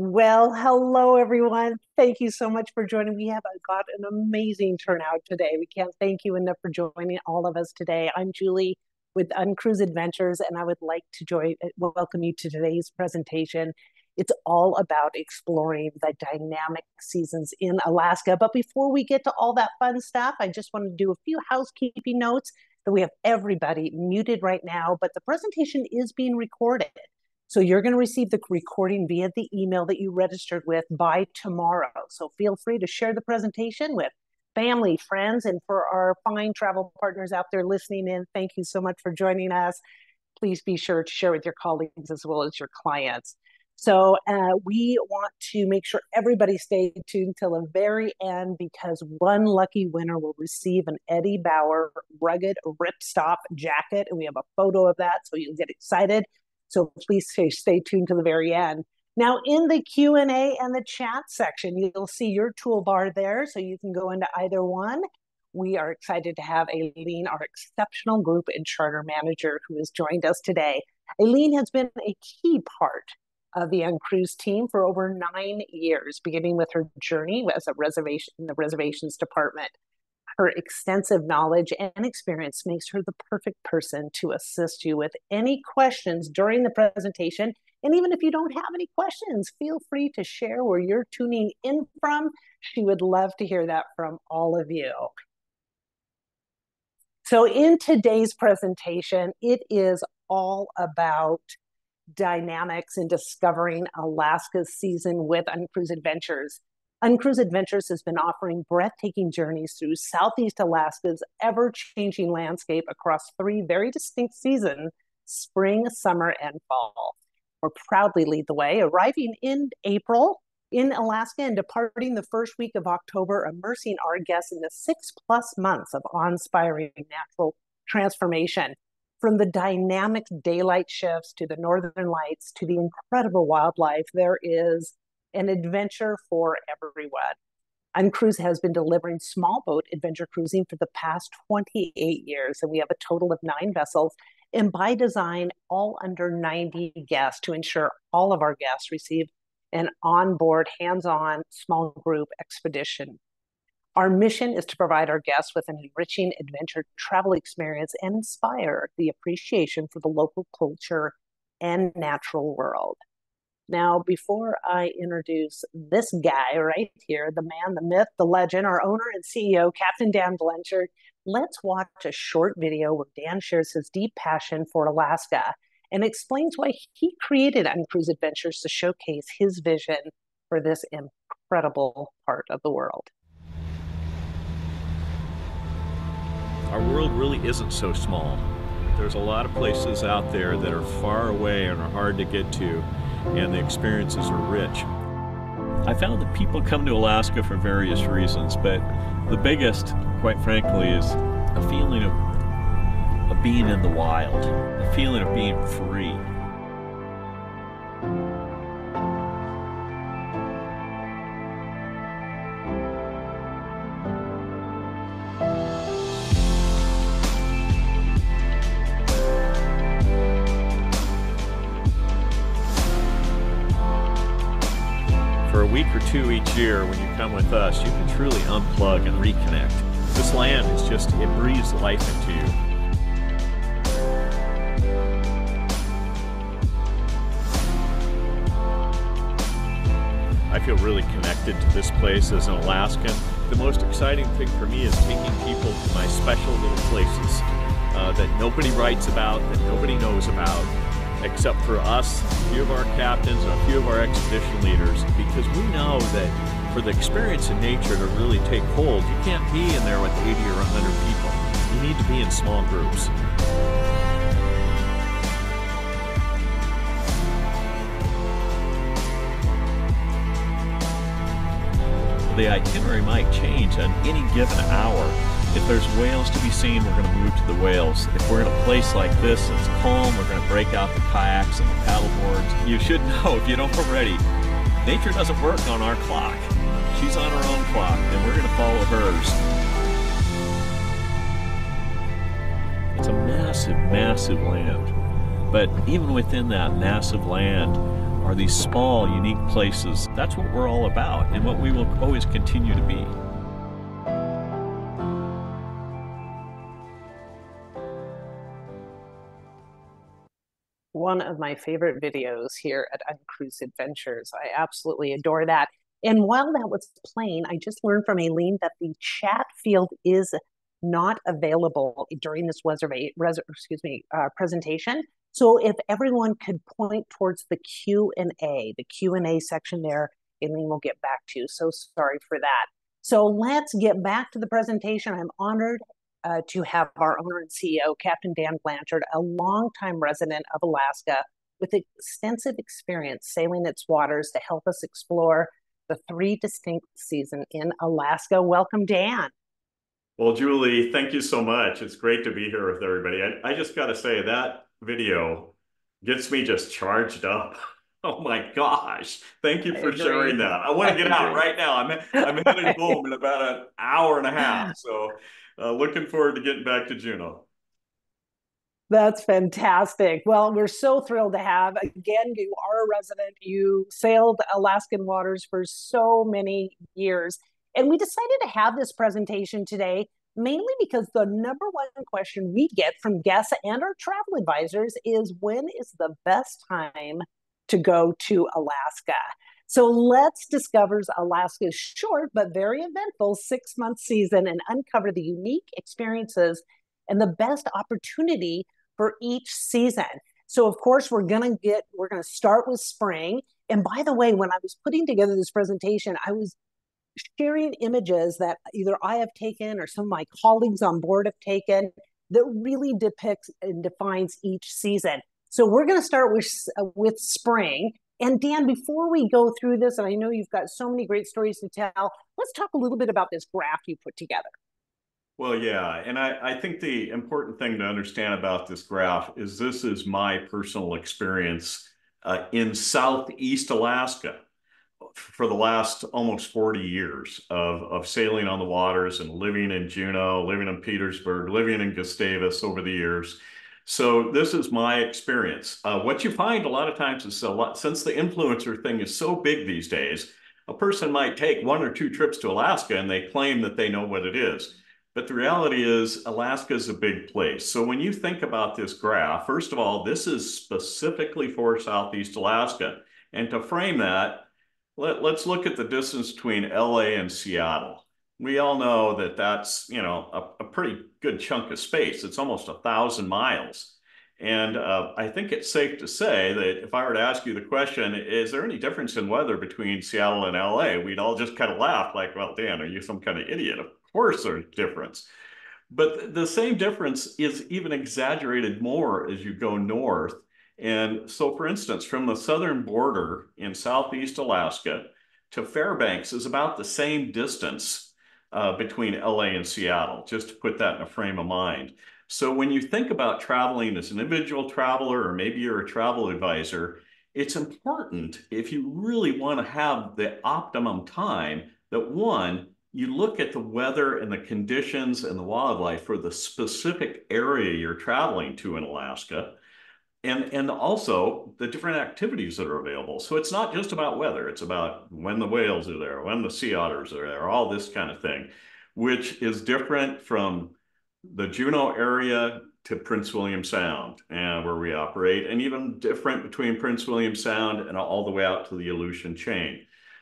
Well, hello everyone. Thank you so much for joining. We have got an amazing turnout today. We can't thank you enough for joining all of us today. I'm Julie with UnCruise Adventures, and I would like to welcome you to today's presentation. It's all about exploring the dynamic seasons in Alaska. But before we get to all that fun stuff, I just want to do a few housekeeping notes that we have everybody muted right now, but the presentation is being recorded. So you're going to receive the recording via the email that you registered with by tomorrow. So feel free to share the presentation with family, friends, and for our fine travel partners out there listening in, thank you so much for joining us. Please be sure to share with your colleagues as well as your clients. So we want to make sure everybody stays tuned till the very end because one lucky winner will receive an Eddie Bauer rugged ripstop jacket. And we have a photo of that, so you'll get excited. So please stay tuned to the very end. Now, in the Q&A and the chat section, you'll see your toolbar there, so you can go into either one. We are excited to have Aileen, our exceptional group and charter manager, who has joined us today. Aileen has been a key part of the UnCruise team for over 9 years, beginning with her journey as a reservation in the reservations department. Her extensive knowledge and experience makes her the perfect person to assist you with any questions during the presentation. And even if you don't have any questions, feel free to share where you're tuning in from. She would love to hear that from all of you. So in today's presentation, it is all about dynamics in discovering Alaska's season with UnCruise Adventures. UnCruise Adventures has been offering breathtaking journeys through Southeast Alaska's ever-changing landscape across 3 very distinct seasons, spring, summer, and fall. We're proudly lead the way, arriving in April in Alaska and departing the first week of October, immersing our guests in the 6+ months of awe-inspiring natural transformation. From the dynamic daylight shifts to the northern lights to the incredible wildlife, there is an adventure for everyone. UnCruise has been delivering small boat adventure cruising for the past 28 years, and we have a total of 9 vessels, and by design, all under 90 guests to ensure all of our guests receive an onboard, hands-on, small group expedition. Our mission is to provide our guests with an enriching adventure travel experience and inspire the appreciation for the local culture and natural world. Now, before I introduce this guy right here, the man, the myth, the legend, our owner and CEO, Captain Dan Blanchard, let's watch a short video where Dan shares his deep passion for Alaska and explains why he created UnCruise Adventures to showcase his vision for this incredible part of the world. Our world really isn't so small. There's a lot of places out there that are far away and are hard to get to, and the experiences are rich. I found that people come to Alaska for various reasons, but the biggest, quite frankly, is a feeling of being in the wild, a feeling of being free. For a week or 2 each year, when you come with us, you can truly unplug and reconnect. This land is just, it breathes life into you. I feel really connected to this place as an Alaskan. The most exciting thing for me is taking people to my special little places that nobody writes about, that nobody knows about, except for us, a few of our captains, and a few of our expedition leaders, because we know that for the experience in nature to really take hold, you can't be in there with 80 or 100 people. You need to be in small groups. The itinerary might change on any given hour. If there's whales to be seen, we're going to move to the whales. If we're in a place like this that's calm, we're going to break out the kayaks and the paddle boards. You should know, if you don't already, nature doesn't work on our clock. She's on her own clock, and we're going to follow hers. It's a massive, massive land. But even within that massive land, are these small, unique places. That's what we're all about and what we will always continue to be. One of my favorite videos here at UnCruise Adventures. I absolutely adore that. And while that was playing, I just learned from Aileen that the chat field is not available during this presentation. So if everyone could point towards the Q&A section there, Aileen will get back to you. So sorry for that. So let's get back to the presentation. I'm honored to have our owner and CEO, Captain Dan Blanchard, a longtime resident of Alaska with extensive experience sailing its waters to help us explore the 3 distinct seasons in Alaska. Welcome, Dan. Well, Julie, thank you so much. It's great to be here with everybody. I just got to say that video gets me just charged up. Oh my gosh. Thank you for sharing that. I want to get out right now. I'm headed home in about an hour and a half. So looking forward to getting back to Juneau. That's fantastic. Well, we're so thrilled to have, again, you are a resident. You sailed Alaskan waters for so many years. And we decided to have this presentation today mainly because the number one question we get from guests and our travel advisors is, when is the best time to go to Alaska? So let's discover Alaska's short but very eventful 6-month season and uncover the unique experiences and the best opportunity for each season. So of course we're gonna start with spring. And by the way, when I was putting together this presentation, I was sharing images that either I have taken or some of my colleagues on board have taken that really depicts and defines each season. So we're going to start with spring. And Dan, before we go through this, and I know you've got so many great stories to tell, let's talk a little bit about this graph you put together. Well, yeah, and I think the important thing to understand about this graph is this is my personal experience in Southeast Alaska for the last almost 40 years of sailing on the waters and living in Juneau, living in Petersburg, living in Gustavus over the years. So this is my experience. What you find a lot of times is since the influencer thing is so big these days, a person might take 1 or 2 trips to Alaska and they claim that they know what it is. But the reality is Alaska is a big place. So when you think about this graph, first of all, this is specifically for Southeast Alaska. And to frame that, let's look at the distance between LA and Seattle. We all know that that's, a pretty good chunk of space. It's almost 1,000 miles. And I think it's safe to say that if I were to ask you the question, is there any difference in weather between Seattle and LA? We'd all just kind of laugh like, well, Dan, are you some kind of idiot? Of course there's a difference. But the same difference is even exaggerated more as you go north. And so, for instance, from the southern border in Southeast Alaska to Fairbanks is about the same distance between LA and Seattle, just to put that in a frame of mind. So when you think about traveling as an individual traveler, or maybe you're a travel advisor, it's important, if you really want to have the optimum time, that one, you look at the weather and the conditions and the wildlife for the specific area you're traveling to in Alaska, and also the different activities that are available. So it's not just about weather, it's about when the whales are there, when the sea otters are there, all this kind of thing, which is different from the Juneau area to Prince William Sound, where we operate, and even different between Prince William Sound and all the way out to the Aleutian chain.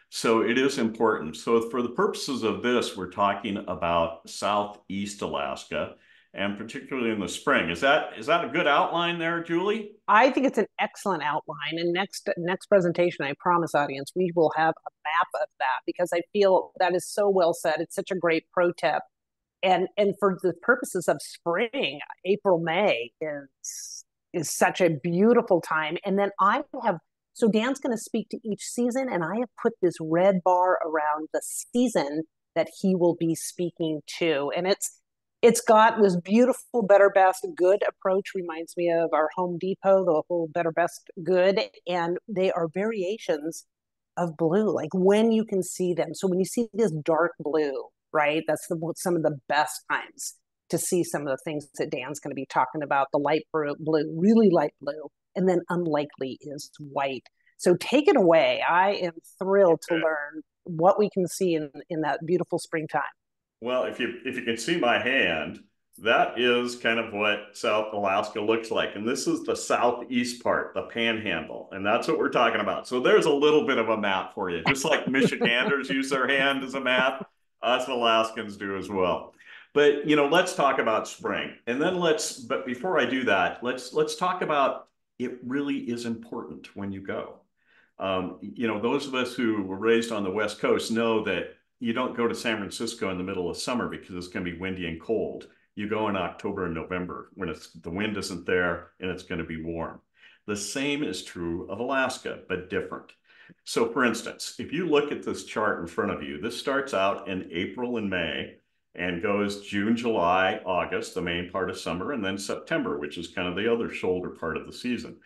So it is important. So for the purposes of this, we're talking about Southeast Alaska, and particularly in the spring. Is that a good outline there, Julie? I think it's an excellent outline. And next presentation, I promise, audience, we will have a map of that, because I feel that is so well said. It's such a great pro tip. And for the purposes of spring, April, May is such a beautiful time. And then so Dan's going to speak to each season, and I have put this red bar around the season that he will be speaking to. And it's got this beautiful better, best, good approach. Reminds me of our Home Depot, the whole better, best, good. And they are variations of blue, like when you can see them. So when you see this dark blue, right, that's some of the best times to see some of the things that Dan's going to be talking about. The light blue, really light blue, and then unlikely is white. So take it away. I am thrilled to learn what we can see in that beautiful springtime. Well, if you can see my hand, that is kind of what South Alaska looks like. And this is the southeast part, the panhandle. And that's what we're talking about. So there's a little bit of a map for you. Just like Michiganders use their hand as a map, us Alaskans do as well. But let's talk about spring. And then but before I do that, let's talk about it really is important when you go. Those of us who were raised on the West Coast know that you don't go to San Francisco in the middle of summer because it's going to be windy and cold. You go in October and November when the wind isn't there and it's going to be warm. The same is true of Alaska, but different. So for instance, if you look at this chart in front of you, this starts out in April and May and goes June, July, August, the main part of summer, and then September, which is kind of the other shoulder part of the season.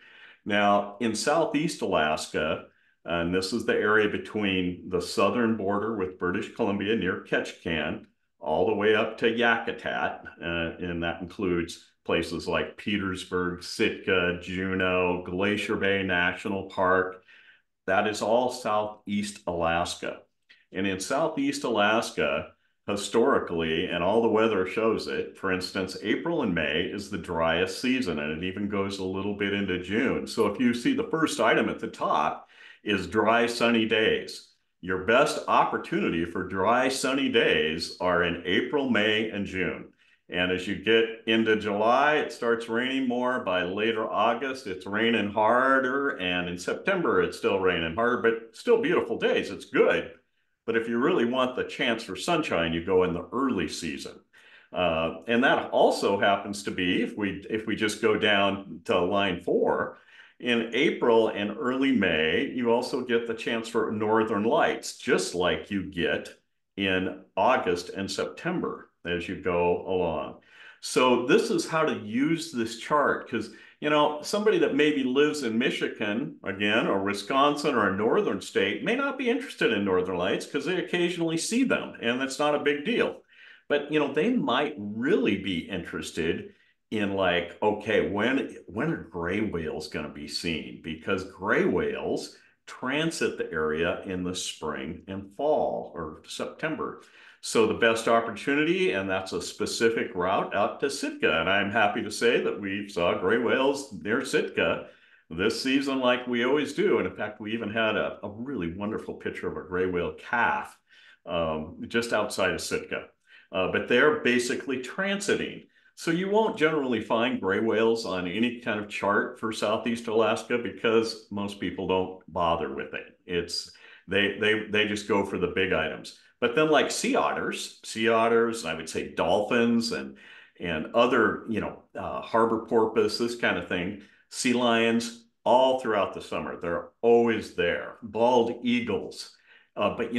Now, in Southeast Alaska, and this is the area between the southern border with British Columbia near Ketchikan, all the way up to Yakutat, and that includes places like Petersburg, Sitka, Juneau, Glacier Bay National Park. That is all Southeast Alaska. And in Southeast Alaska, historically, and all the weather shows it, for instance, April and May is the driest season, and it even goes a little bit into June. So if you see the first item at the top is dry, sunny days. Your best opportunity for dry, sunny days are in April, May, and June. And as you get into July, it starts raining more. By later August, it's raining harder. And in September, it's still raining hard, but still beautiful days. It's good. But if you really want the chance for sunshine, you go in the early season. And that also happens to be, if we just go down to line 4, in April and early May, you also get the chance for northern lights, just like you get in August and September as you go along. So this is how to use this chart, because somebody that maybe lives in Michigan, again, or Wisconsin or a northern state may not be interested in northern lights because they occasionally see them, and that's not a big deal. But they might really be interested in, like, okay, when are gray whales going to be seen? Because gray whales transit the area in the spring and fall or September. So the best opportunity, and that's a specific route out to Sitka. And I'm happy to say that we saw gray whales near Sitka this season, like we always do. And in fact, we even had a really wonderful picture of a gray whale calf just outside of Sitka. But they're basically transiting. So you won't generally find gray whales on any kind of chart for Southeast Alaska because most people don't bother with it. They just go for the big items. But then, like sea otters, I would say dolphins and other, harbor porpoise, this kind of thing, sea lions, all throughout the summer. They're always there. Bald eagles. But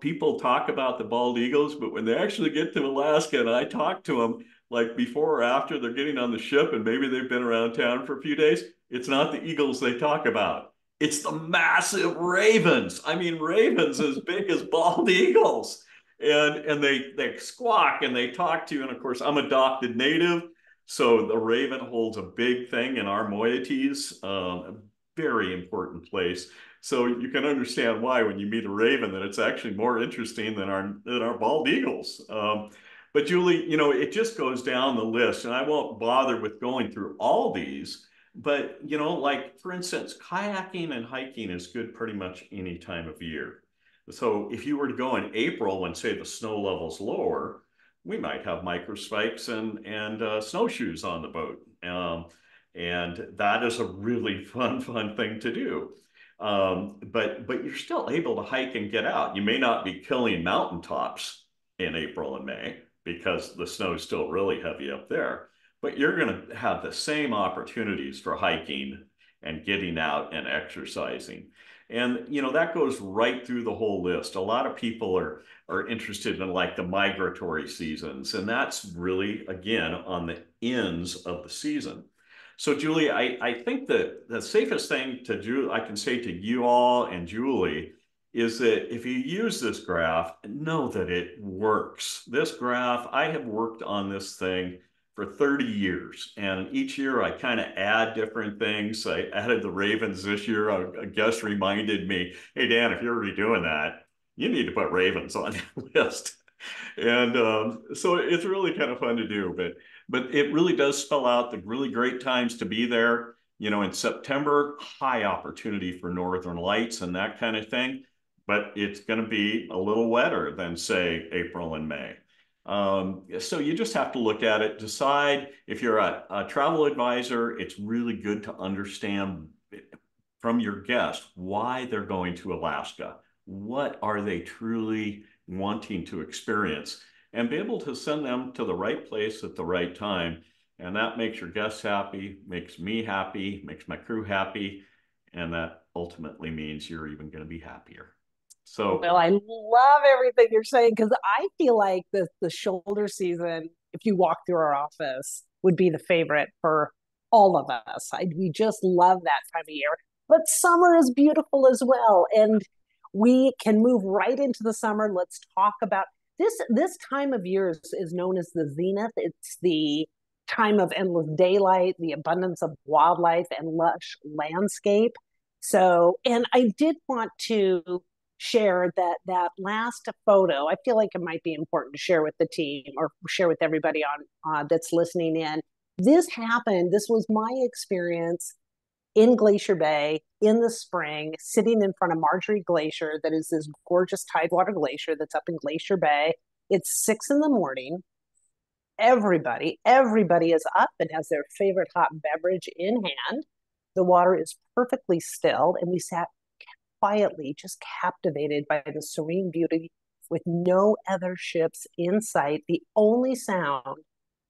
people talk about the bald eagles, but when they actually get to Alaska and I talk to them, like before or after they're getting on the ship and maybe they've been around town for a few days, it's not the eagles they talk about. It's the massive ravens. I mean, ravens as big as bald eagles. And they squawk and they talk to you. And of course, I'm adopted native. So the raven holds a big thing in our moieties, a very important place. So you can understand why when you meet a raven that it's actually more interesting than our bald eagles. But Julie, it just goes down the list, and I won't bother with going through all these. But like for instance, kayaking and hiking is good pretty much any time of year. So if you were to go in April when, say, the snow level's lower, we might have microspikes and snowshoes on the boat. And that is a really fun thing to do. But you're still able to hike and get out. You may not be killing mountaintops in April and May because the snow is still really heavy up there, but you're going to have the same opportunities for hiking and getting out and exercising. And that goes right through the whole list. A lot of people are interested in like the migratory seasons, and that's really, again, on the ends of the season. So Julie, I think that the safest thing I can say to you all and Julie is that if you use this graph, know that it works. This graph, I have worked on this thing for 30 years. And each year I kind of add different things. I added the ravens this year. A guest reminded me, hey, Dan, if you're redoing that, you need to put ravens on your list. And so it's really kind of fun to do, but it really does spell out the really great times to be there. You know, in September, high opportunity for northern lights and that kind of thing, but it's going to be a little wetter than, say, April and May. So you just have to look at it, decide if you're a travel advisor, it's really good to understand from your guest why they're going to Alaska. What are they truly wanting to experience? And be able to send them to the right place at the right time. And that makes your guests happy, makes me happy, makes my crew happy. And that ultimately means you're even going to be happier. So, Well, I love everything you're saying because I feel like the shoulder season, if you walk through our office, would be the favorite for all of us. We just love that time of year. But summer is beautiful as well, and we can move right into the summer. Let's talk about this time of year is known as the zenith. It's the time of endless daylight, the abundance of wildlife and lush landscape. So, and I did want to share that last photo. I feel like it might be important to share with the team or share with everybody on that's listening in. This happened. This was my experience in Glacier Bay in the spring, sitting in front of Marjorie Glacier, that is this gorgeous tidewater glacier that's up in Glacier Bay. It's 6 in the morning. Everybody is up and has their favorite hot beverage in hand. The water is perfectly still, and we sat quietly, just captivated by the serene beauty with no other ships in sight. The only sound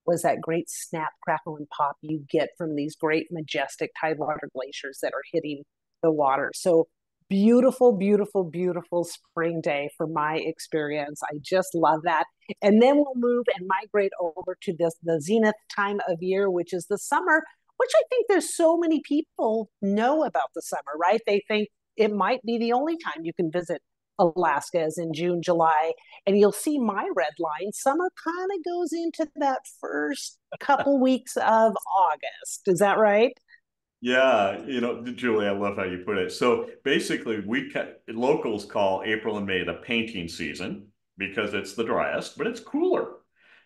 was that great snap, crackle, and pop you get from these great, majestic tidewater glaciers that are hitting the water. So beautiful, beautiful, beautiful spring day for my experience. I just love that. And then we'll move and migrate over to the zenith time of year, which is the summer, which I think there's so many people know about the summer, right? They think it might be the only time you can visit Alaska is in June, July, and you'll see my red line. Summer kind of goes into that first couple weeks of August. Is that right? yeah, you know, Julie, I love how you put it. So basically, locals call April and May the painting season because it's the driest, but it's cooler.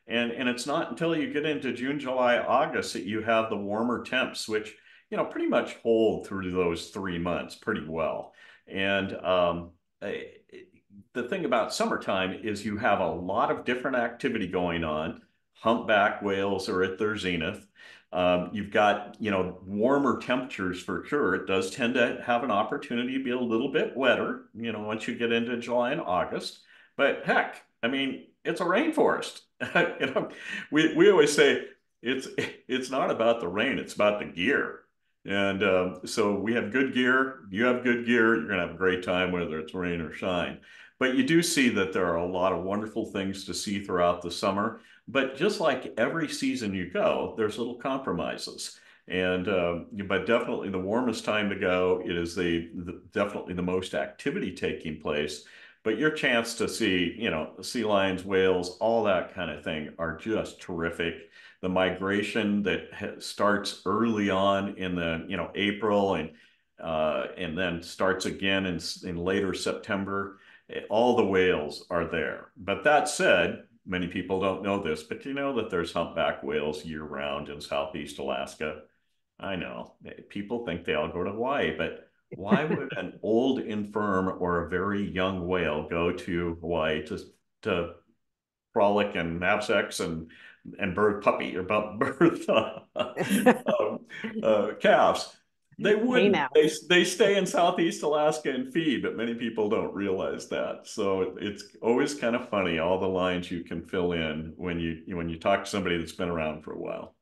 And it's not until you get into June, July, August that you have the warmer temps, which, you know, pretty much hold through those 3 months pretty well. And the thing about summertime is you have a lot of different activity going on. Humpback whales are at their zenith. You've got, you know, warmer temperatures for sure. It does tend to have an opportunity to be a little bit wetter, you know, once you get into July and August. But heck, I mean, it's a rainforest. You know, we always say it's not about the rain, it's about the gear. And so we have good gear. You have good gear. You're going to have a great time, whether it's rain or shine. But you do see that there are a lot of wonderful things to see throughout the summer. But just like every season you go, there's little compromises. And but definitely the warmest time to go. It is definitely the most activity taking place. But your chance to see, you know, sea lions, whales, all that kind of thing are just terrific. The migration that starts early on in the, you know, April and then starts again in later September. All the whales are there. But that said, many people don't know this, but you know that there's humpback whales year round in Southeast Alaska. I know people think they all go to Hawaii, but why would an old infirm or a very young whale go to Hawaii to frolic and have sex and birth puppy or birth calves? They Hey wouldn't. now. They stay in Southeast Alaska and feed, but many people don't realize that. So it's always kind of funny all the lines you can fill in when you talk to somebody that's been around for a while.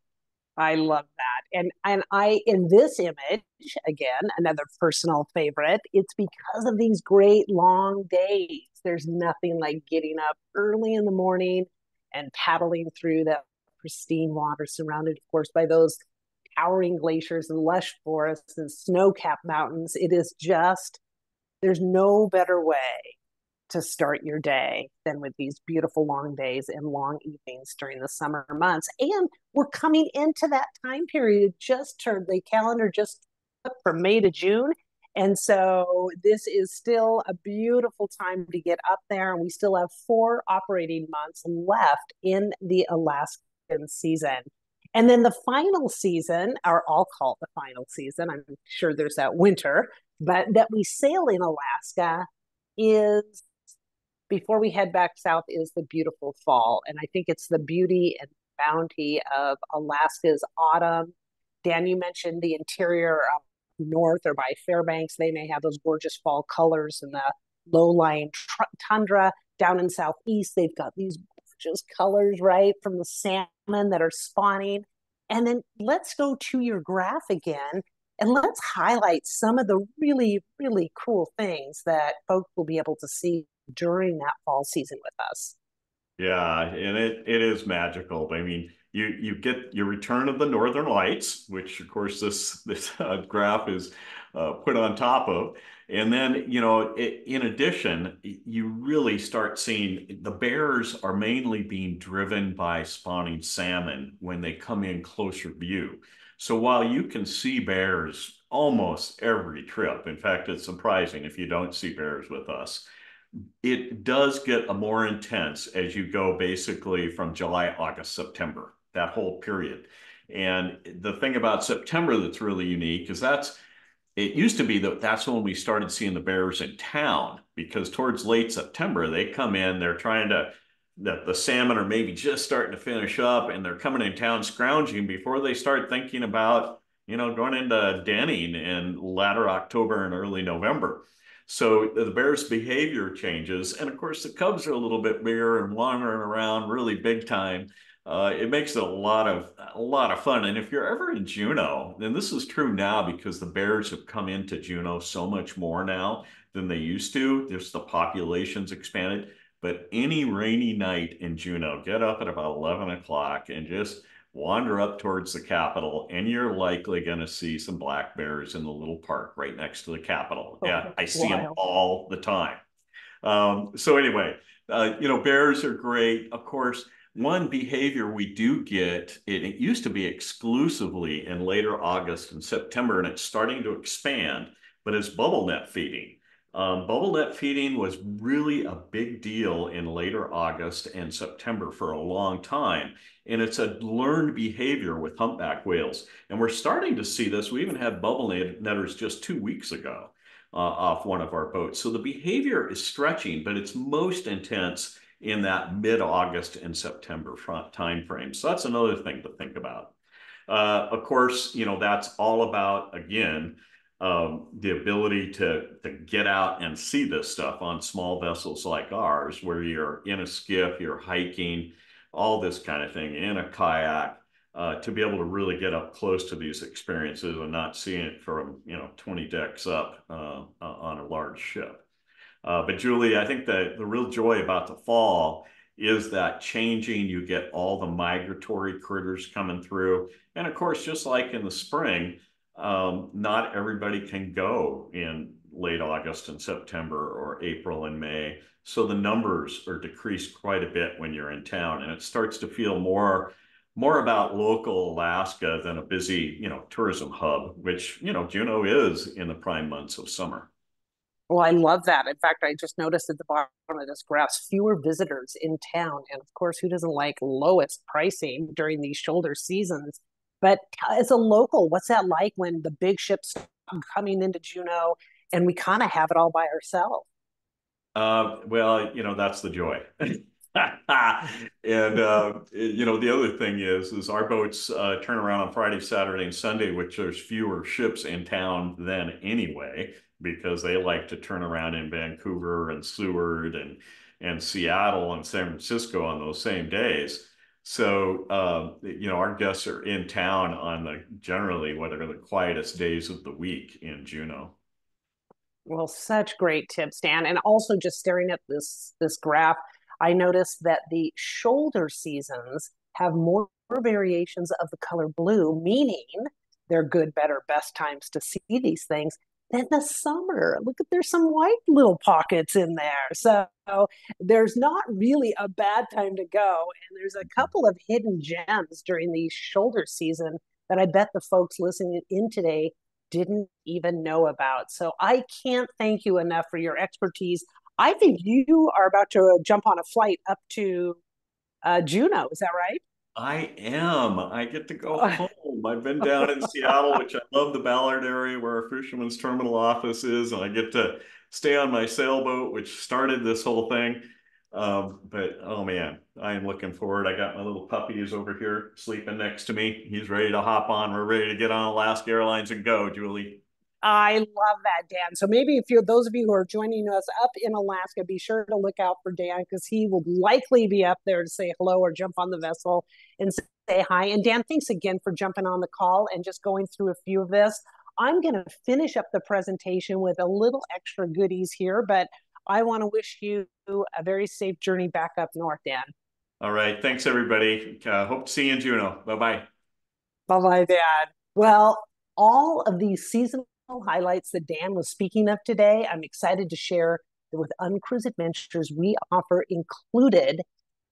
I love that. And I in this image, again, another personal favorite, it's because of these great long days. There's nothing like getting up early in the morning and paddling through that pristine water, surrounded, of course, by those towering glaciers and lush forests and snow-capped mountains. It is just, there's no better way to start your day than with these beautiful long days and long evenings during the summer months. And we're coming into that time period, just turned the calendar just from May to June. And so this is still a beautiful time to get up there. And we still have 4 operating months left in the Alaskan season. And then the final season, or I'll call it the final season, I'm sure there's that winter, but that we sail in Alaska is before we head back south is the beautiful fall. And I think it's the beauty and bounty of Alaska's autumn. Dan, you mentioned the interior of north or by Fairbanks. They may have those gorgeous fall colors and the low-lying tundra. Down in southeast, they've got these gorgeous colors, right, from the salmon that are spawning. And then let's go to your graph again and let's highlight some of the really, really cool things that folks will be able to see during that fall season with us. Yeah, and it is magical. I mean, you get your return of the Northern Lights, which of course this graph is put on top of, and then in addition, you really start seeing the bears are mainly being driven by spawning salmon when they come in closer view. So while you can see bears almost every trip, in fact, it's surprising if you don't see bears with us. It does get a more intense as you go basically from July, August, September, that whole period. And the thing about September that's really unique is it used to be that that's when we started seeing the bears in town because towards late September, they come in, they're trying to, the salmon are maybe just starting to finish up and they're coming in town scrounging before they start thinking about, going into denning in latter October and early November. So the bear's behavior changes. And of course, the cubs are a little bit bigger and wandering around really big time. It makes it a lot of fun. And if you're ever in Juneau, and this is true now because the bears have come into Juneau so much more now than they used to. There's the population's expanded. But any rainy night in Juneau, get up at about 11 o'clock and just wander up towards the Capitol, and you're likely going to see some black bears in the little park right next to the Capitol. Yeah, I see them all the time. So anyway, bears are great. Of course, one behavior we do get, it used to be exclusively in later August and September, and it's starting to expand, but it's bubble net feeding. Bubble net feeding was really a big deal in later August and September for a long time. And it's a learned behavior with humpback whales. And we're starting to see this. We even had bubble netters just 2 weeks ago off one of our boats. So the behavior is stretching, but it's most intense in that mid-August and September time frame. So that's another thing to think about. Of course, that's all about, again, the ability to get out and see this stuff on small vessels like ours, where you're in a skiff, you're hiking, all this kind of thing, in a kayak, to be able to really get up close to these experiences and not seeing it from 20 decks up on a large ship. But Julie, I think that the real joy about the fall is that changing, you get all the migratory critters coming through. And of course, just like in the spring, not everybody can go in late August and September or April and May. So the numbers are decreased quite a bit when you're in town, and it starts to feel more about local Alaska than a busy, tourism hub, which, Juneau is in the prime months of summer. Well, I love that. In fact, I just noticed at the bottom of this graph, fewer visitors in town. And of course, who doesn't like lowest pricing during these shoulder seasons? But as a local, what's that like when the big ships are coming into Juneau and we kind of have it all by ourselves? Well, that's the joy. And the other thing is our boats turn around on Friday, Saturday, and Sunday, which there's fewer ships in town than anyway, because they like to turn around in Vancouver and Seward and Seattle and San Francisco on those same days. So our guests are in town on generally what are the quietest days of the week in Juneau. Well, such great tips, Dan. And also just staring at this graph, I noticed that the shoulder seasons have more variations of the color blue, meaning they're good, better, best times to see these things. Then the summer, look at there's some white little pockets in there. So there's not really a bad time to go. And there's a couple of hidden gems during the shoulder season that I bet the folks listening in today didn't even know about. So I can't thank you enough for your expertise. I think you are about to jump on a flight up to Juneau. Is that right? I am. I get to go home. I've been down in Seattle, which I love the Ballard area where our fisherman's terminal office is, and I get to stay on my sailboat, which started this whole thing. But oh man, I am looking forward. I got my little puppy who's over here sleeping next to me. He's ready to hop on. We're ready to get on Alaska Airlines and go, Julie. I love that, Dan. So maybe if you're those of you who are joining us up in Alaska, be sure to look out for Dan because he will likely be up there to say hello or jump on the vessel and say hi. And Dan, thanks again for jumping on the call and just going through a few of this. I'm going to finish up the presentation with a little extra goodies here, but I want to wish you a very safe journey back up north, Dan. All right. Thanks, everybody. Hope to see you in Juneau. Bye bye. Bye bye, Dad. Well, all of these seasonal highlights that Dan was speaking of today, I'm excited to share that with UnCruise Adventures, we offer included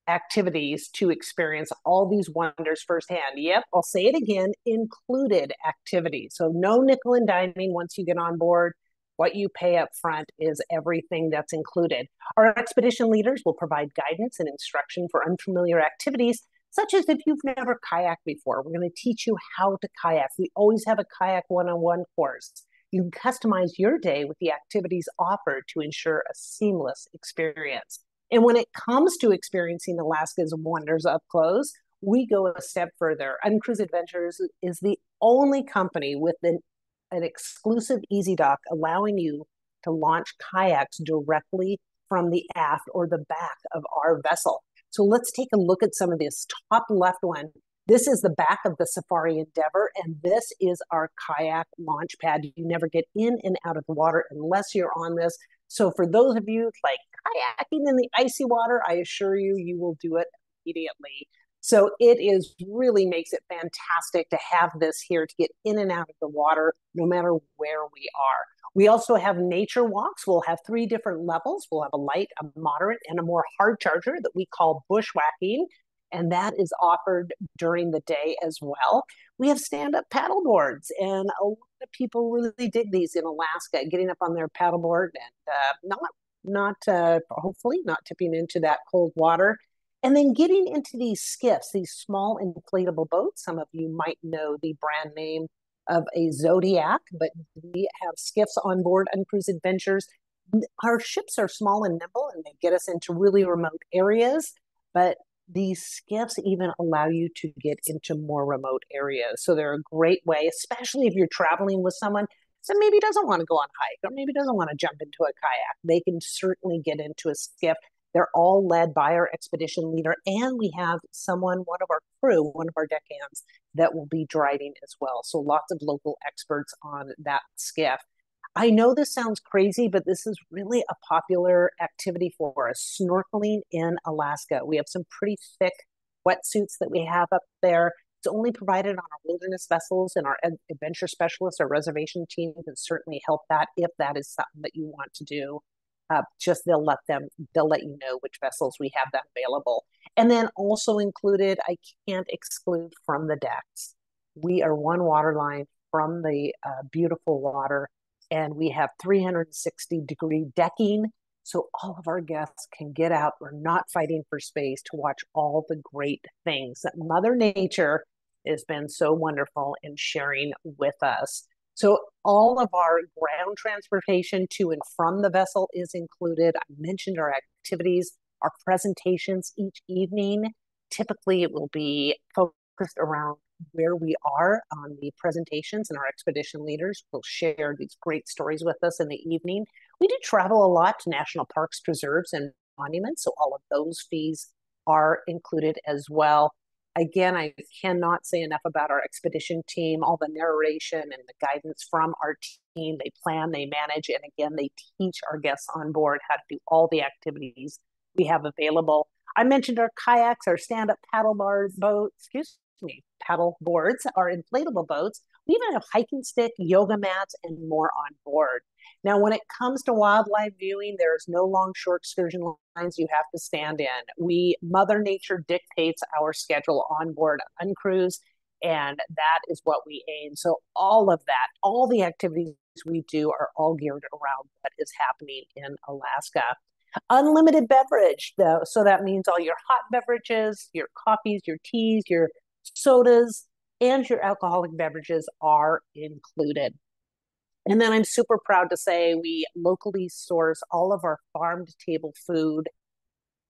activities to experience all these wonders firsthand. Yep, I'll say it again, included activities. So no nickel and diming once you get on board. What you pay up front is everything that's included. Our expedition leaders will provide guidance and instruction for unfamiliar activities, such as if you've never kayaked before. We're going to teach you how to kayak. We always have a kayak one-on-one course. You can customize your day with the activities offered to ensure a seamless experience. And when it comes to experiencing Alaska's wonders up close, we go a step further. UnCruise Adventures is the only company with an exclusive Easy Dock allowing you to launch kayaks directly from the aft or the back of our vessel. So let's take a look at some of this. Top left one. This is the back of the Safari Endeavor, and this is our kayak launch pad. You never get in and out of the water unless you're on this. So for those of you like kayaking in the icy water, I assure you, you will do it immediately. So it is really makes it fantastic to have this here to get in and out of the water, no matter where we are. We also have nature walks. We'll have 3 different levels. We'll have a light, a moderate, and a more hard charger that we call bushwhacking. And that is offered during the day as well. We have stand-up paddle boards, and a lot of people really dig these in Alaska, getting up on their paddleboard and hopefully not tipping into that cold water. And then getting into these skiffs, these small inflatable boats. Some of you might know the brand name of a Zodiac, but we have skiffs on board UnCruise Adventures. Our ships are small and nimble, and they get us into really remote areas, but these skiffs even allow you to get into more remote areas. So they're a great way, especially if you're traveling with someone that maybe doesn't want to go on a hike or maybe doesn't want to jump into a kayak. They can certainly get into a skiff. They're all led by our expedition leader, and we have one of our crew, one of our deckhands, that will be driving as well. So lots of local experts on that skiff. I know this sounds crazy, but this is really a popular activity for us, snorkeling in Alaska. We have some pretty thick wetsuits that we have up there. It's only provided on our wilderness vessels, and our adventure specialists, our reservation team can certainly help that if that is something that you want to do. They'll let you know which vessels we have that available. And then also included, I can't exclude from the decks. We are one water line from the beautiful water, and we have 360-degree decking. So all of our guests can get out. We're not fighting for space to watch all the great things that Mother Nature has been so wonderful in sharing with us. So all of our ground transportation to and from the vessel is included. I mentioned our activities, our presentations each evening. Typically, it will be focused around where we are on the presentations, and our expedition leaders will share these great stories with us in the evening. We do travel a lot to national parks, preserves, and monuments, so all of those fees are included as well. Again, I cannot say enough about our expedition team, all the narration and the guidance from our team. They plan, they manage, and again, they teach our guests on board how to do all the activities we have available. I mentioned our kayaks, our stand-up paddle boats, me, paddle boards, our inflatable boats. We even have hiking stick, yoga mats, and more on board. Now, when it comes to wildlife viewing, there's no long shore excursion lines you have to stand in. Mother Nature dictates our schedule on board UnCruise, and that is what we aim. So all of that, all the activities we do are all geared around what is happening in Alaska. Unlimited beverage, though. So that means all your hot beverages, your coffees, your teas, your sodas, and your alcoholic beverages are included. And then I'm super proud to say we locally source all of our farm to table food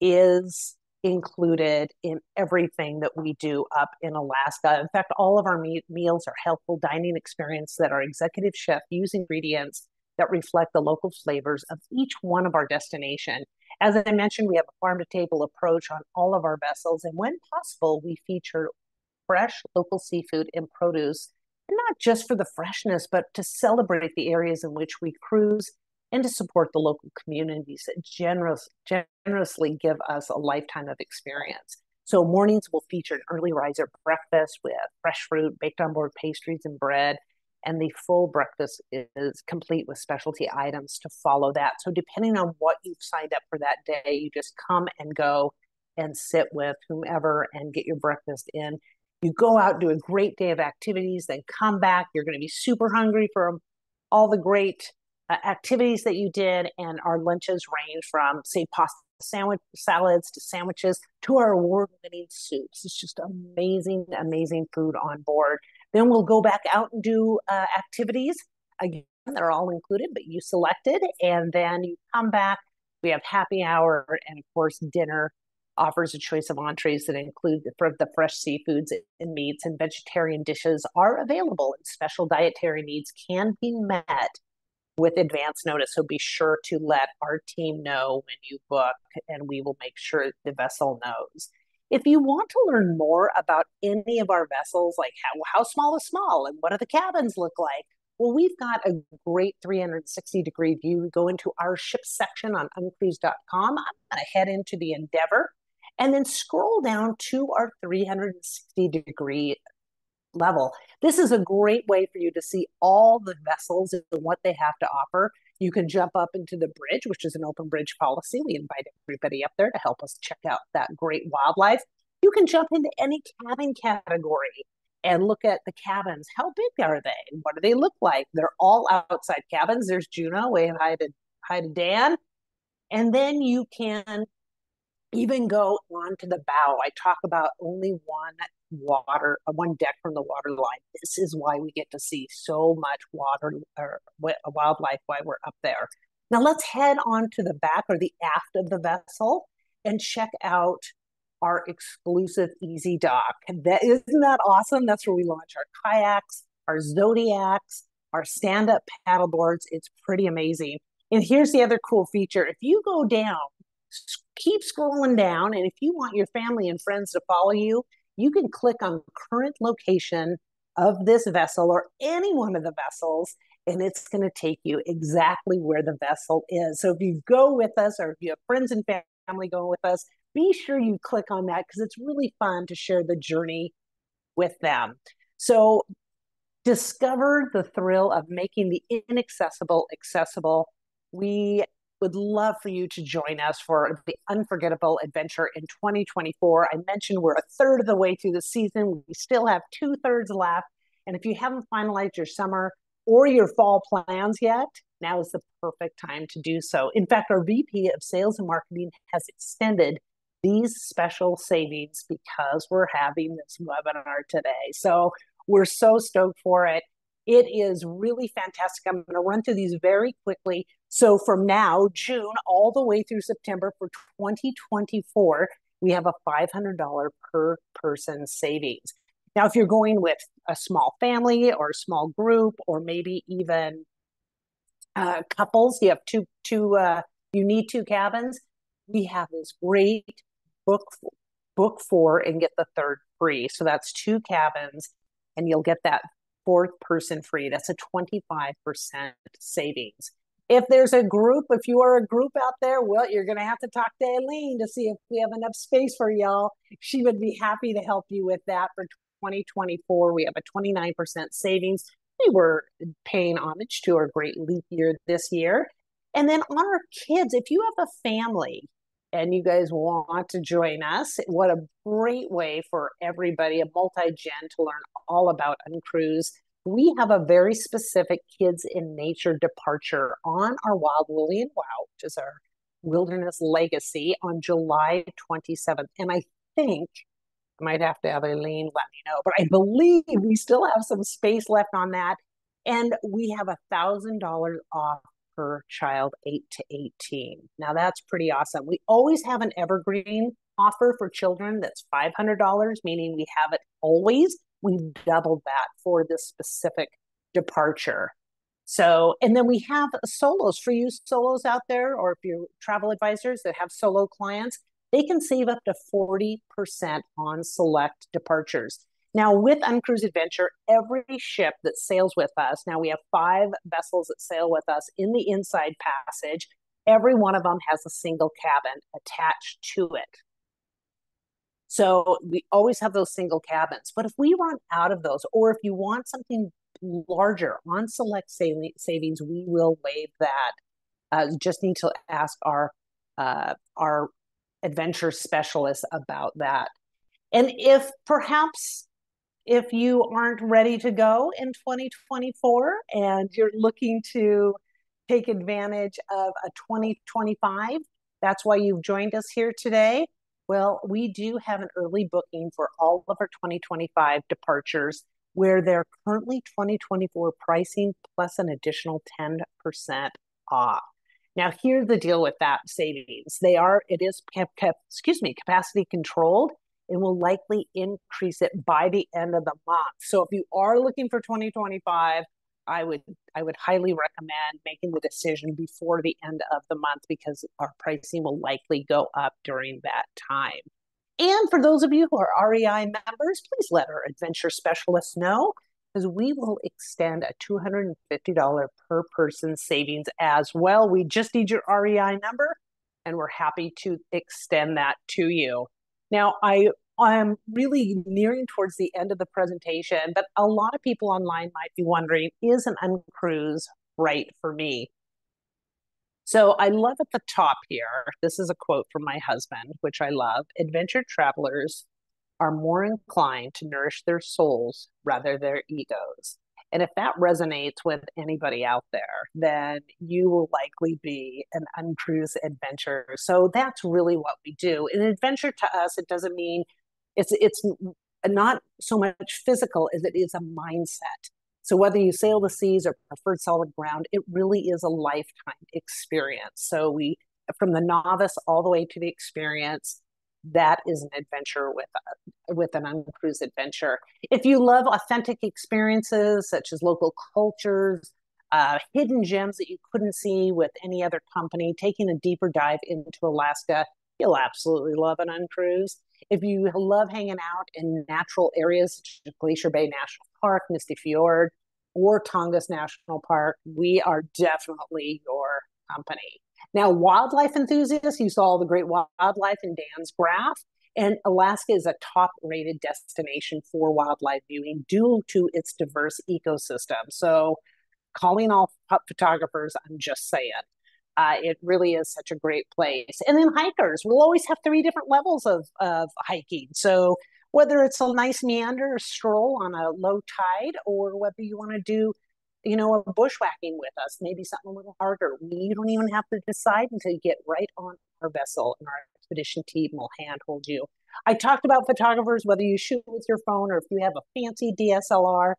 is included in everything that we do up in Alaska. In fact, all of our meals are healthful dining experience that our executive chef use ingredients that reflect the local flavors of each one of our destination. As I mentioned, we have a farm to table approach on all of our vessels, and when possible, we feature fresh local seafood and produce, and not just for the freshness, but to celebrate the areas in which we cruise and to support the local communities that generously give us a lifetime of experience. So mornings will feature an early riser breakfast with fresh fruit, baked on board pastries and bread, and the full breakfast is complete with specialty items to follow that. So depending on what you've signed up for that day, you just come and go and sit with whomever and get your breakfast in. You go out, do a great day of activities, then come back. You're going to be super hungry for all the great activities that you did. And our lunches range from, say, pasta salads to sandwiches to our award-winning soups. It's just amazing, amazing food on board. Then we'll go back out and do activities. Again, they're all included, but you selected. And then you come back. We have happy hour and, of course, dinner offers a choice of entrees that include the fresh seafoods and meats, and vegetarian dishes are available, and special dietary needs can be met with advance notice. So be sure to let our team know when you book, and we will make sure the vessel knows. If you want to learn more about any of our vessels, like how small is small and what do the cabins look like, well, we've got a great 360-degree view. Go into our ship section on uncruise.com. I'm going to head into the Endeavor and then scroll down to our 360-degree level. This is a great way for you to see all the vessels and what they have to offer. You can jump up into the bridge, which is an open bridge policy. We invite everybody up there to help us check out that great wildlife. You can jump into any cabin category and look at the cabins. How big are they? What do they look like? They're all outside cabins. There's Juno, wave hi to Dan. And then you can even go onto the bow. I talk about only one deck from the water line. This is why we get to see so much water or wildlife while we're up there. Now let's head on to the back or the aft of the vessel and check out our exclusive Easy Dock. Isn't that awesome? That's where we launch our kayaks, our Zodiacs, our stand-up paddle boards. It's pretty amazing. And here's the other cool feature. If you go down, keep scrolling down, and if you want your family and friends to follow you, you can click on current location of this vessel or any one of the vessels, and it's going to take you exactly where the vessel is. So if you go with us, or if you have friends and family going with us, be sure you click on that, because it's really fun to share the journey with them. So discover the thrill of making the inaccessible accessible. We would love for you to join us for the unforgettable adventure in 2024. I mentioned we're a third of the way through the season. We still have 2/3 left. And if you haven't finalized your summer or your fall plans yet, now is the perfect time to do so. In fact, our VP of Sales and Marketing has extended these special savings because we're having this webinar today. So we're so stoked for it. It is really fantastic. I'm going to run through these very quickly. So from now, June, all the way through September for 2024, we have a $500 per person savings. Now, if you're going with a small family or a small group, or maybe even couples, you have you need two cabins, we have this great book four and get the third free. So that's two cabins, and you'll get that fourth person free. That's a 25% savings. If there's a group, if you are a group out there, well, you're going to have to talk to Aileen to see if we have enough space for y'all. She would be happy to help you with that for 2024. We have a 29% savings. We were paying homage to our great leap year this year. And then on our kids, if you have a family and you guys want to join us, what a great way for everybody, a multi-gen, to learn all about UnCruise. We have a very specific Kids in Nature departure on our Wild Woolly and Wow, which is our wilderness legacy, on July 27th. And I think I might have to have Eileen let me know, but I believe we still have some space left on that. And we have $1,000 off per child 8 to 18. Now that's pretty awesome. We always have an evergreen offer for children that's $500, meaning we have it always. We've doubled that for this specific departure. So, and then we have solos for you solos out there, or if you're travel advisors that have solo clients, they can save up to 40% on select departures. Now, with UnCruise Adventure, every ship that sails with us, now we have 5 vessels that sail with us in the inside passage. Every one of them has a single cabin attached to it. So we always have those single cabins. But if we run out of those, or if you want something larger on select savings, we will waive that. You just need to ask our adventure specialist about that. And if you aren't ready to go in 2024 and you're looking to take advantage of a 2025, that's why you've joined us here today. Well, we do have an early booking for all of our 2025 departures, where they're currently 2024 pricing plus an additional 10% off. Now, here's the deal with that savings. It is capacity controlled, and will likely increase it by the end of the month. So if you are looking for 2025, I would highly recommend making the decision before the end of the month, because our pricing will likely go up during that time. And for those of you who are REI members, please let our adventure specialists know, because we will extend a $250 per person savings as well. We just need your REI number, and we're happy to extend that to you. Now, I'm really nearing towards the end of the presentation, but a lot of people online might be wondering, is an UnCruise right for me? So I love at the top here, this is a quote from my husband, which I love: adventure travelers are more inclined to nourish their souls rather their egos. And if that resonates with anybody out there, then you will likely be an UnCruise adventurer. So that's really what we do. An adventure to us, it doesn't mean it's not so much physical as it is a mindset. So whether you sail the seas or prefer solid ground, it really is a lifetime experience. So we, from the novice all the way to the experience, that is an adventure with an UnCruise adventure. If you love authentic experiences such as local cultures, hidden gems that you couldn't see with any other company, taking a deeper dive into Alaska, you'll absolutely love an UnCruise. If you love hanging out in natural areas such as Glacier Bay National Park, Misty Fjord, or Tongass National Park, we are definitely your company. Now, wildlife enthusiasts, you saw all the great wildlife in Dan's graph, and Alaska is a top-rated destination for wildlife viewing due to its diverse ecosystem. So calling all photographers, I'm just saying. It really is such a great place. And then hikers, we'll always have 3 different levels of hiking. So whether it's a nice meander or stroll on a low tide, or whether you want to do, a bushwhacking with us, maybe something a little harder. You don't even have to decide until you get right on our vessel, and our expedition team will handhold you. I talked about photographers, whether you shoot with your phone or if you have a fancy DSLR,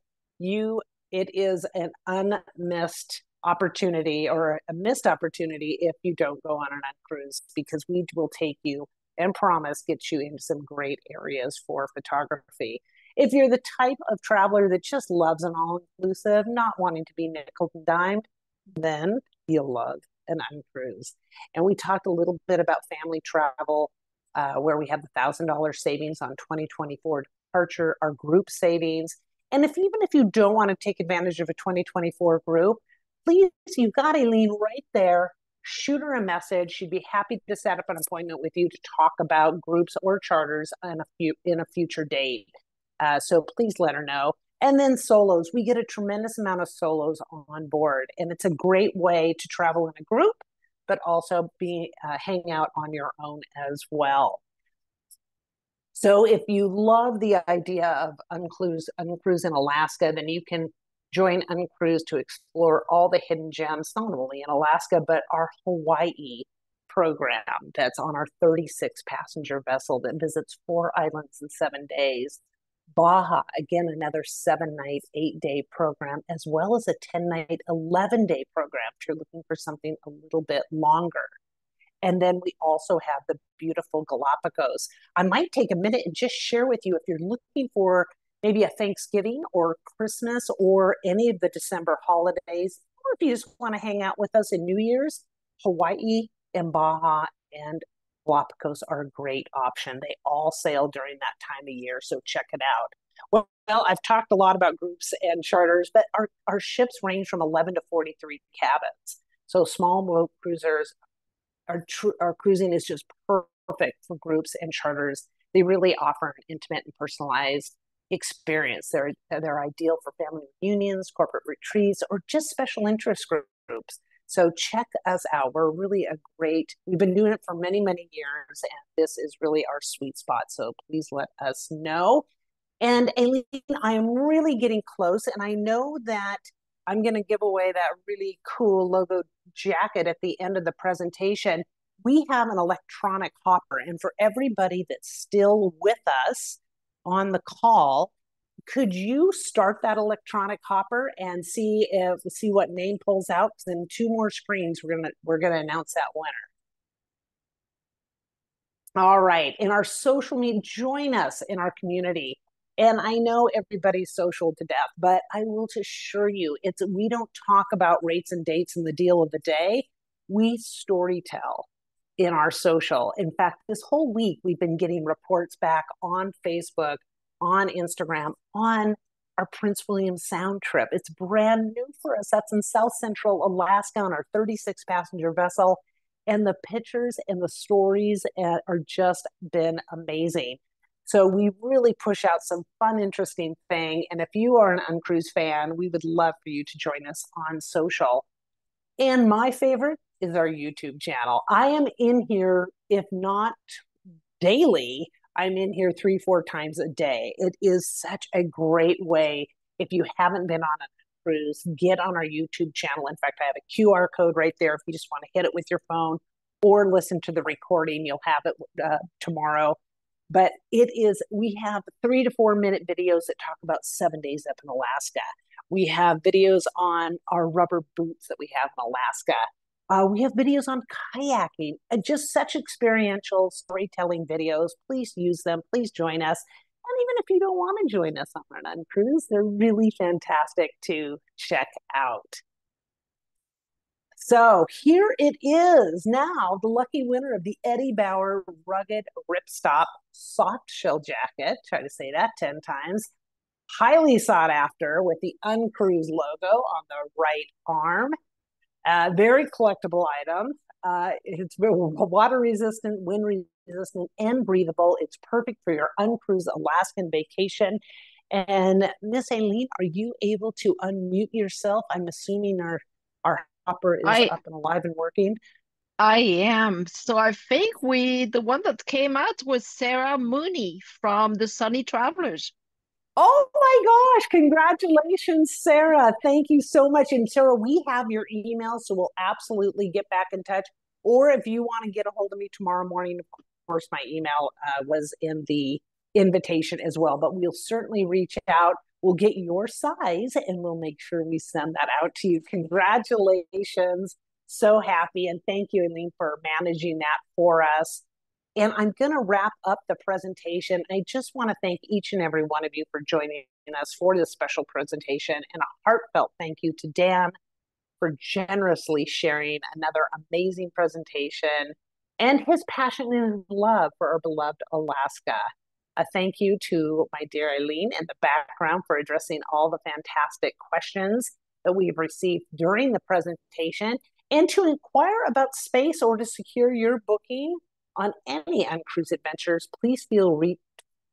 it is an unmissed opportunity, or a missed opportunity, if you don't go on an UnCruise, because we will take you and promise get you into some great areas for photography. If you're the type of traveler that just loves an all-inclusive, not wanting to be nickel and dimed, then you'll love an UnCruise. And we talked a little bit about family travel, where we have the $1,000 savings on 2024 departure, our group savings. And even if you don't want to take advantage of a 2024 group, please, you've got Eileen right there. Shoot her a message. She'd be happy to set up an appointment with you to talk about groups or charters in a future date. So please let her know. And then solos, we get a tremendous amount of solos on board, and it's a great way to travel in a group, but also hang out on your own as well. So if you love the idea of UnCruise in Alaska, then you can join UnCruise to explore all the hidden gems, not only in Alaska, but our Hawaii program that's on our 36 passenger vessel that visits 4 islands in 7 days. Baja, again, another 7 night, 8 day program, as well as a 10 night, 11 day program if you're looking for something a little bit longer. And then we also have the beautiful Galapagos. I might take a minute and just share with you if you're looking for maybe a Thanksgiving or Christmas or any of the December holidays, or if you just want to hang out with us in New Year's, Hawaii and Baja and Galapagos are a great option. They all sail during that time of year, so check it out. Well, I've talked a lot about groups and charters, but our ships range from 11 to 43 cabins. So small boat cruisers, our cruising is just perfect for groups and charters. They really offer an intimate and personalized experience. They're ideal for family reunions, corporate retreats, or just special interest groups. So check us out. We've been doing it for many, many years, and this is really our sweet spot. So please let us know. And Aileen, I am really getting close, and I know that I'm going to give away that really cool logo jacket at the end of the presentation. We have an electronic hopper, and for everybody that's still with us on the call, could you start that electronic hopper and see what name pulls out? Because in 2 more screens, we're gonna announce that winner. All right, in our social media, join us in our community. And I know everybody's social to death, but I will assure you, we don't talk about rates and dates and the deal of the day. We story tell in our social. In fact, this whole week, we've been getting reports back on Facebook, on Instagram, on our Prince William Sound trip. It's brand new for us. That's in South Central Alaska on our 36 passenger vessel. And the pictures and the stories are just been amazing. So we really push out some fun, interesting thing. And if you are an UnCruise fan, we would love for you to join us on social. And my favorite is our YouTube channel. I am in here, if not daily, I'm in here 3-4 times a day. It is such a great way. If you haven't been on a cruise, get on our YouTube channel. In fact, I have a QR code right there if you just want to hit it with your phone or listen to the recording. You'll have it tomorrow. But we have 3 to 4 minute videos that talk about 7 days up in Alaska. We have videos on our rubber boots that we have in Alaska. We have videos on kayaking, just such experiential storytelling videos. Please use them. Please join us. And even if you don't want to join us on an UnCruise, they're really fantastic to check out. So here it is now, the lucky winner of the Eddie Bauer Rugged Ripstop Soft Shell Jacket. Try to say that 10 times. Highly sought after with the UnCruise logo on the right arm. Very collectible item. It's water resistant, wind resistant, and breathable. It's perfect for your UnCruise Alaskan vacation. And Miss Aileen, are you able to unmute yourself? I'm assuming our hopper is I up and alive and working. I am. So I think the one that came out was Sarah Mooney from the Sunny Travelers. Oh my gosh, congratulations, Sarah. Thank you so much. And Sarah, we have your email, so we'll absolutely get back in touch. Or if you want to get a hold of me tomorrow morning, of course, my email was in the invitation as well. But we'll certainly reach out. We'll get your size and we'll make sure we send that out to you. Congratulations. So happy. And thank you, Aileen, for managing that for us. And I'm going to wrap up the presentation. I just want to thank each and every one of you for joining us for this special presentation. And a heartfelt thank you to Dan for generously sharing another amazing presentation and his passion and his love for our beloved Alaska. A thank you to my dear Aileen in the background for addressing all the fantastic questions that we've received during the presentation. And to inquire about space or to secure your booking on any UnCruise adventures, please feel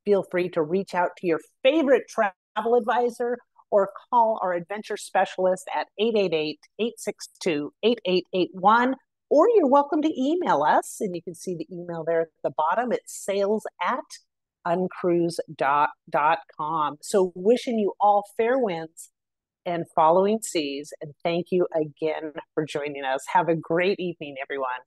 feel free to reach out to your favorite travel advisor or call our adventure specialist at 888-862-8881. Or you're welcome to email us, and you can see the email there at the bottom. It's sales@uncruise.com. So wishing you all fair winds and following seas, and thank you again for joining us. Have a great evening, everyone.